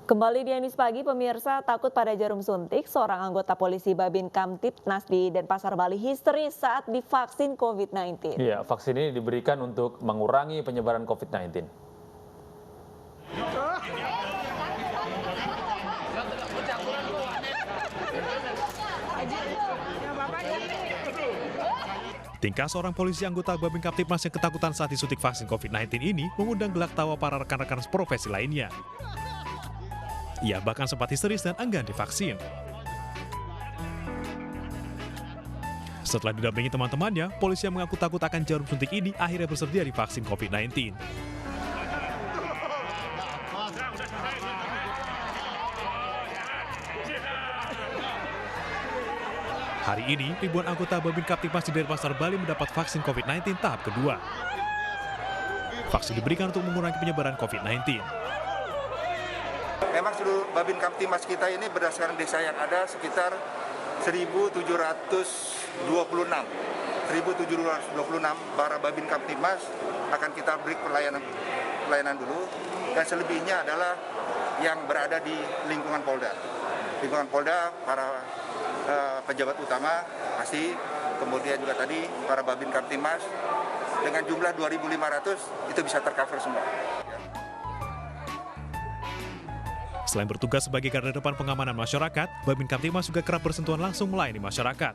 Kembali di Anies Pagi, pemirsa takut pada jarum suntik, seorang anggota polisi Babin Kamtibnas di Denpasar, Bali histeris saat divaksin COVID-19. Iya, vaksin ini diberikan untuk mengurangi penyebaran COVID-19. Tingkah seorang polisi anggota Babin Kamtibnas yang ketakutan saat disuntik vaksin COVID-19 ini mengundang gelak tawa para rekan-rekan profesi lainnya. Ia bahkan sempat histeris dan enggan divaksin. Setelah didampingi teman-temannya, polisi yang mengaku takut akan jarum suntik ini akhirnya bersedia divaksin COVID-19. Hari ini, ribuan anggota Babin Kamtibnas di Denpasar, Bali mendapat vaksin COVID-19 tahap kedua. Vaksin diberikan untuk mengurangi penyebaran COVID-19. Memang seluruh Babin Kamtibmas kita ini berdasarkan desa yang ada sekitar 1.726 para Babin Kamtibmas akan kita beri pelayanan dulu, dan selebihnya adalah yang berada di lingkungan Polda. Lingkungan Polda, para pejabat utama pasti, kemudian juga tadi para Babin Kamtibmas dengan jumlah 2.500 itu bisa tercover semua. Selain bertugas sebagai garda depan pengamanan masyarakat, Babin Kamtibmas juga kerap bersentuhan langsung melayani masyarakat.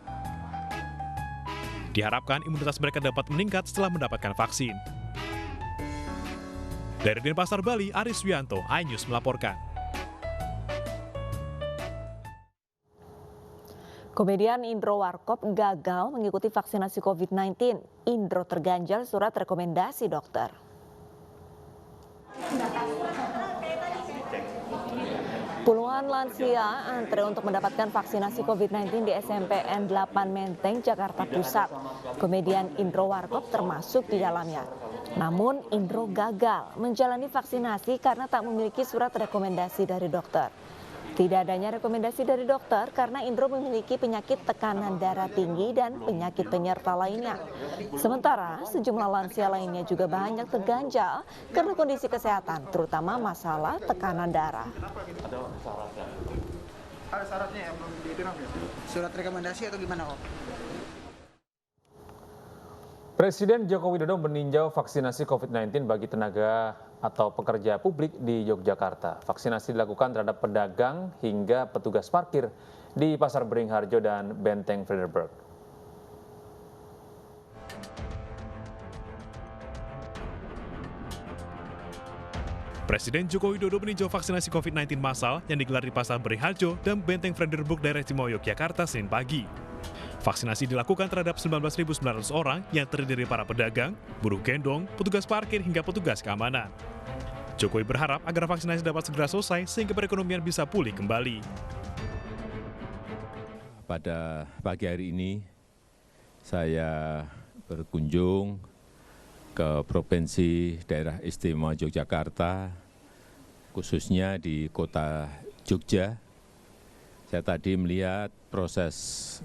Diharapkan imunitas mereka dapat meningkat setelah mendapatkan vaksin. Dari Denpasar, Bali, Aris Wianto, iNews melaporkan. Komedian Indro Warkop gagal mengikuti vaksinasi COVID-19. Indro terganjal surat rekomendasi dokter. Puluhan lansia antre untuk mendapatkan vaksinasi COVID-19 di SMPN 8 Menteng, Jakarta Pusat. Komedian Indro Warkop termasuk di dalamnya. Namun Indro gagal menjalani vaksinasi karena tak memiliki surat rekomendasi dari dokter. Tidak adanya rekomendasi dari dokter karena Indro memiliki penyakit tekanan darah tinggi dan penyakit penyerta lainnya. Sementara sejumlah lansia lainnya juga banyak terganjal karena kondisi kesehatan, terutama masalah tekanan darah. Ada syaratnya yang belum diterima, surat rekomendasi atau gimana, Om? Presiden Joko Widodo meninjau vaksinasi COVID-19 bagi tenaga atau pekerja publik di Yogyakarta. Vaksinasi dilakukan terhadap pedagang hingga petugas parkir di Pasar Beringharjo dan Benteng Frederberg. Presiden Joko Widodo meninjau vaksinasi COVID-19 massal yang digelar di Pasar Beringharjo dan Benteng Frederberg, daerah istimewa Yogyakarta, Senin pagi. Vaksinasi dilakukan terhadap 19.900 orang yang terdiri dari para pedagang, buruh gendong, petugas parkir hingga petugas keamanan. Jokowi berharap agar vaksinasi dapat segera selesai sehingga perekonomian bisa pulih kembali. Pada pagi hari ini saya berkunjung ke Provinsi Daerah Istimewa Yogyakarta, khususnya di kota Jogja. Saya tadi melihat proses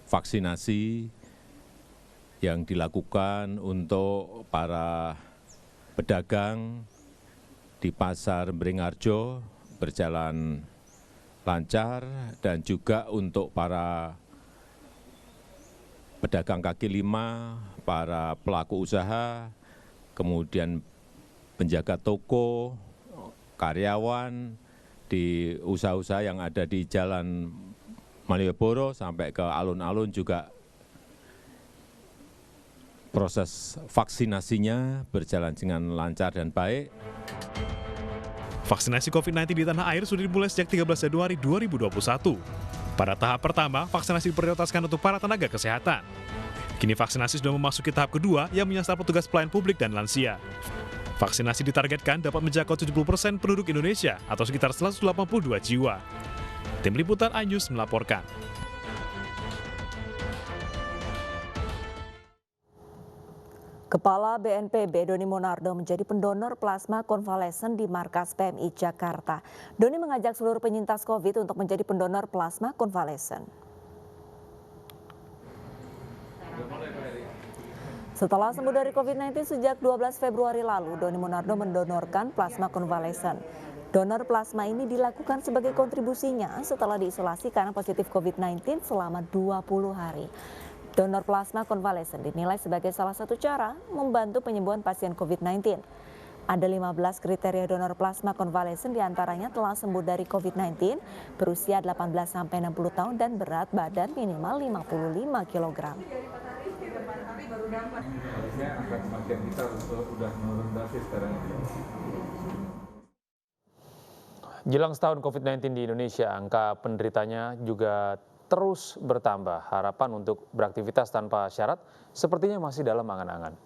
vaksinasi yang dilakukan untuk para pedagang di Pasar Beringharjo berjalan lancar, dan juga untuk para pedagang kaki lima, para pelaku usaha, kemudian penjaga toko, karyawan di usaha-usaha yang ada di Jalan Malioboro sampai ke alun-alun juga proses vaksinasinya berjalan dengan lancar dan baik. Vaksinasi COVID-19 di tanah air sudah dimulai sejak 13 Januari 2021. Pada tahap pertama, vaksinasi diprioritaskan untuk para tenaga kesehatan. Kini vaksinasi sudah memasuki tahap kedua yang menyasar petugas pelayan publik dan lansia. Vaksinasi ditargetkan dapat menjangkau 70% penduduk Indonesia atau sekitar 182 jiwa. Tim Liputan iNews melaporkan. Kepala BNPB Doni Monardo menjadi pendonor plasma konvalesen di markas PMI Jakarta. Doni mengajak seluruh penyintas COVID untuk menjadi pendonor plasma konvalesen. Setelah sembuh dari COVID-19 sejak 12 Februari lalu, Doni Monardo mendonorkan plasma konvalesen. Donor plasma ini dilakukan sebagai kontribusinya setelah diisolasi karena positif COVID-19 selama 20 hari. Donor plasma konvalesen dinilai sebagai salah satu cara membantu penyembuhan pasien COVID-19. Ada 15 kriteria donor plasma konvalesen, diantaranya telah sembuh dari COVID-19, berusia 18-60 tahun dan berat badan minimal 55 kg. Jelang setahun COVID-19 di Indonesia, angka penderitanya juga terus bertambah. Harapan untuk beraktivitas tanpa syarat sepertinya masih dalam angan-angan.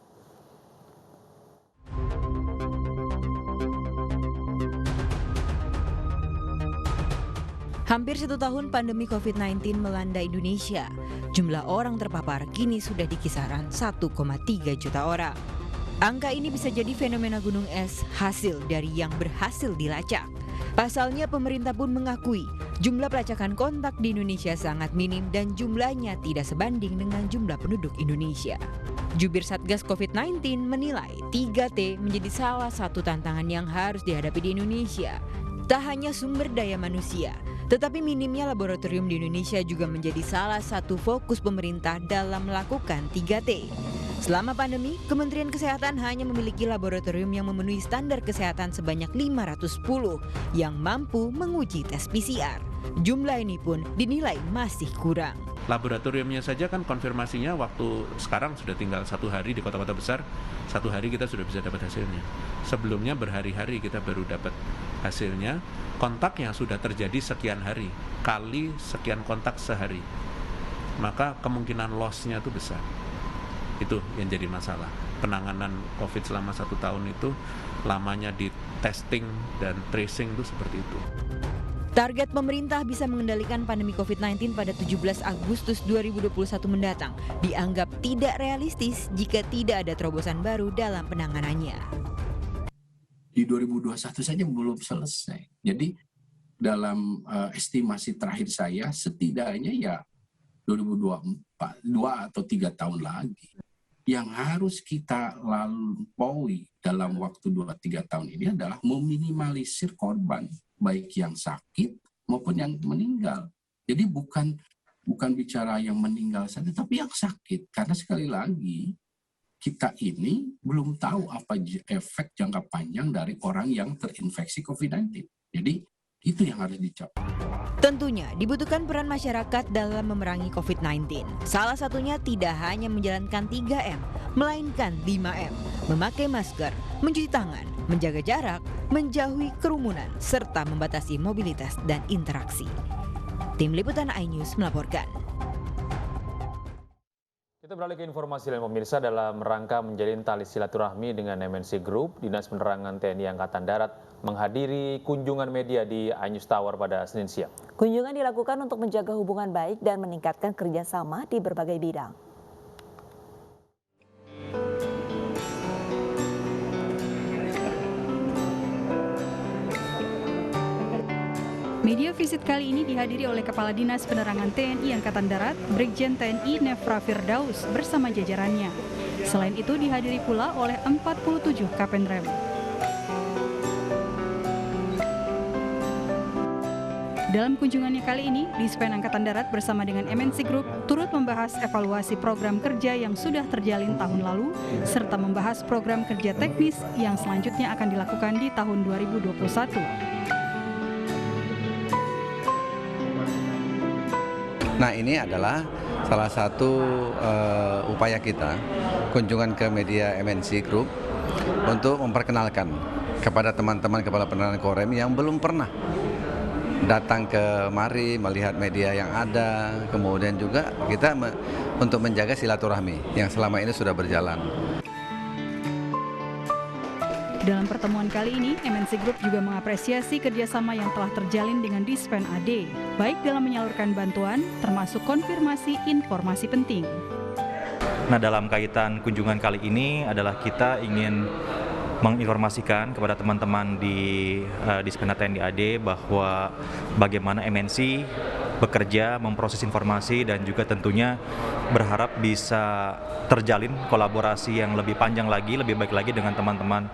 Hampir 1 tahun pandemi COVID-19 melanda Indonesia. Jumlah orang terpapar kini sudah di kisaran 1,3 juta orang. Angka ini bisa jadi fenomena gunung es hasil dari yang berhasil dilacak. Pasalnya pemerintah pun mengakui jumlah pelacakan kontak di Indonesia sangat minim dan jumlahnya tidak sebanding dengan jumlah penduduk Indonesia. Jubir Satgas COVID-19 menilai 3T menjadi salah satu tantangan yang harus dihadapi di Indonesia. Tak hanya sumber daya manusia, tetapi minimnya laboratorium di Indonesia juga menjadi salah satu fokus pemerintah dalam melakukan 3T. Selama pandemi, Kementerian Kesehatan hanya memiliki laboratorium yang memenuhi standar kesehatan sebanyak 510 yang mampu menguji tes PCR. Jumlah ini pun dinilai masih kurang. Laboratoriumnya saja kan konfirmasinya waktu sekarang sudah tinggal 1 hari di kota-kota besar, 1 hari kita sudah bisa dapat hasilnya. Sebelumnya berhari-hari kita baru dapat hasilnya. Kontak yang sudah terjadi sekian hari, kali sekian kontak sehari, maka kemungkinan loss-nya itu besar. Itu yang jadi masalah. Penanganan COVID selama 1 tahun itu lamanya di testing dan tracing itu seperti itu. Target pemerintah bisa mengendalikan pandemi COVID-19 pada 17 Agustus 2021 mendatang dianggap tidak realistis jika tidak ada terobosan baru dalam penanganannya. Di 2021 saja belum selesai. Jadi dalam estimasi terakhir saya setidaknya ya 2024, 2 atau 3 tahun lagi. Yang harus kita lampaui dalam waktu 2-3 tahun ini adalah meminimalisir korban, baik yang sakit maupun yang meninggal. Jadi bukan bicara yang meninggal saja, tapi yang sakit. Karena sekali lagi, kita ini belum tahu apa efek jangka panjang dari orang yang terinfeksi COVID-19. Jadi itu yang harus dicapai. Tentunya dibutuhkan peran masyarakat dalam memerangi COVID-19. Salah satunya tidak hanya menjalankan 3M, melainkan 5M. Memakai masker, mencuci tangan, menjaga jarak, menjauhi kerumunan, serta membatasi mobilitas dan interaksi. Tim Liputan iNews melaporkan. Kita beralih ke informasi lain pemirsa. Dalam rangka menjalin tali silaturahmi dengan MNC Group, Dinas Penerangan TNI Angkatan Darat menghadiri kunjungan media di iNews Tower pada Senin siang. Kunjungan dilakukan untuk menjaga hubungan baik dan meningkatkan kerjasama di berbagai bidang. Media visit kali ini dihadiri oleh Kepala Dinas Penerangan TNI Angkatan Darat, Brigjen TNI Nefra Firdaus bersama jajarannya. Selain itu dihadiri pula oleh 47 Kapenrem. Dalam kunjungannya kali ini, Dispen Angkatan Darat bersama dengan MNC Group turut membahas evaluasi program kerja yang sudah terjalin tahun lalu, serta membahas program kerja teknis yang selanjutnya akan dilakukan di tahun 2021. Nah, ini adalah salah satu upaya kita, kunjungan ke media MNC Group untuk memperkenalkan kepada teman-teman Kepala Penerangan Korem yang belum pernah datang ke mari melihat media yang ada, kemudian juga kita untuk menjaga silaturahmi yang selama ini sudah berjalan. Dalam pertemuan kali ini, MNC Group juga mengapresiasi kerjasama yang telah terjalin dengan Dispen AD, baik dalam menyalurkan bantuan, termasuk konfirmasi informasi penting. Nah, dalam kaitan kunjungan kali ini adalah kita ingin menginformasikan kepada teman-teman di Dispen TNI AD bahwa bagaimana MNC bekerja, memproses informasi, dan juga tentunya berharap bisa terjalin kolaborasi yang lebih panjang lagi, lebih baik lagi dengan teman-teman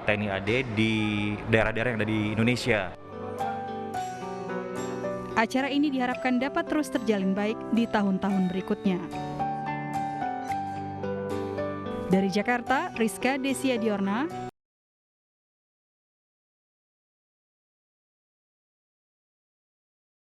TNI AD di daerah-daerah yang ada di Indonesia. Acara ini diharapkan dapat terus terjalin baik di tahun-tahun berikutnya. Dari Jakarta, Rizka Desia Diorna,